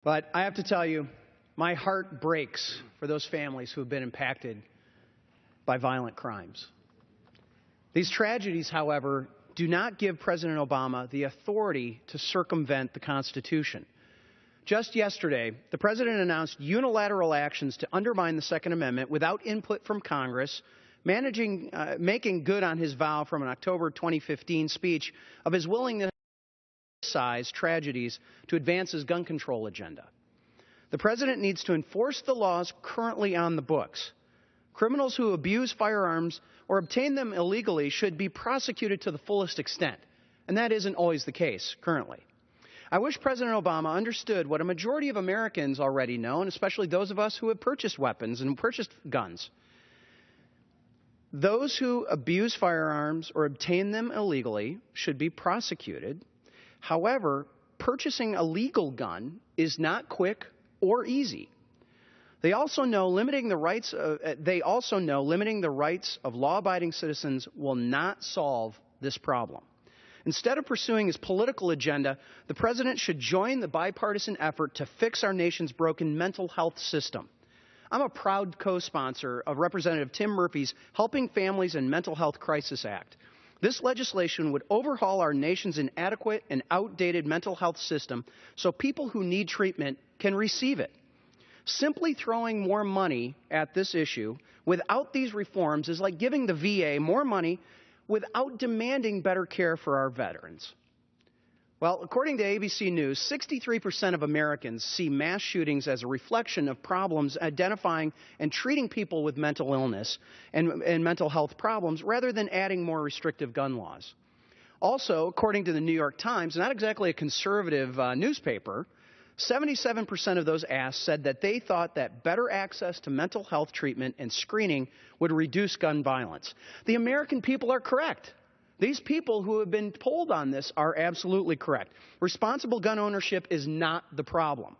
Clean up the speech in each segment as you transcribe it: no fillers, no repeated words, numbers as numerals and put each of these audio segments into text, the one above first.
But I have to tell you, my heart breaks for those families who have been impacted by violent crimes. These tragedies, however, do not give President Obama the authority to circumvent the Constitution. Just yesterday, the President announced unilateral actions to undermine the Second Amendment without input from Congress, making good on his vow from an October 2015 speech of his willingness to criticize tragedies to advance his gun control agenda. The President needs to enforce the laws currently on the books. Criminals who abuse firearms or obtain them illegally should be prosecuted to the fullest extent, and that isn't always the case currently. I wish President Obama understood what a majority of Americans already know, and especially those of us who have purchased weapons and purchased guns. Those who abuse firearms or obtain them illegally should be prosecuted. However, purchasing a legal gun is not quick or easy. They also know limiting the rights of law-abiding citizens will not solve this problem. Instead of pursuing his political agenda, the President should join the bipartisan effort to fix our nation's broken mental health system. I'm a proud co-sponsor of Representative Tim Murphy's Helping Families and Mental Health Crisis Act. This legislation would overhaul our nation's inadequate and outdated mental health system so people who need treatment can receive it. Simply throwing more money at this issue without these reforms is like giving the VA more money without demanding better care for our veterans. Well, according to ABC News, 63% of Americans see mass shootings as a reflection of problems identifying and treating people with mental illness and mental health problems rather than adding more restrictive gun laws. Also, according to the New York Times, not exactly a conservative newspaper, 77% of those asked said that they thought that better access to mental health treatment and screening would reduce gun violence. The American people are correct. These people who have been polled on this are absolutely correct. Responsible gun ownership is not the problem.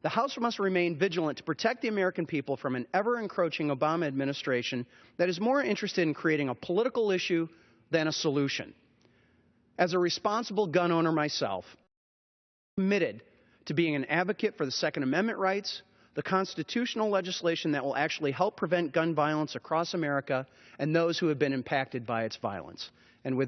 The House must remain vigilant to protect the American people from an ever-encroaching Obama administration that is more interested in creating a political issue than a solution. As a responsible gun owner myself, I'm committed to being an advocate for the Second Amendment rights, the constitutional legislation that will actually help prevent gun violence across America, and those who have been impacted by its violence. And with that,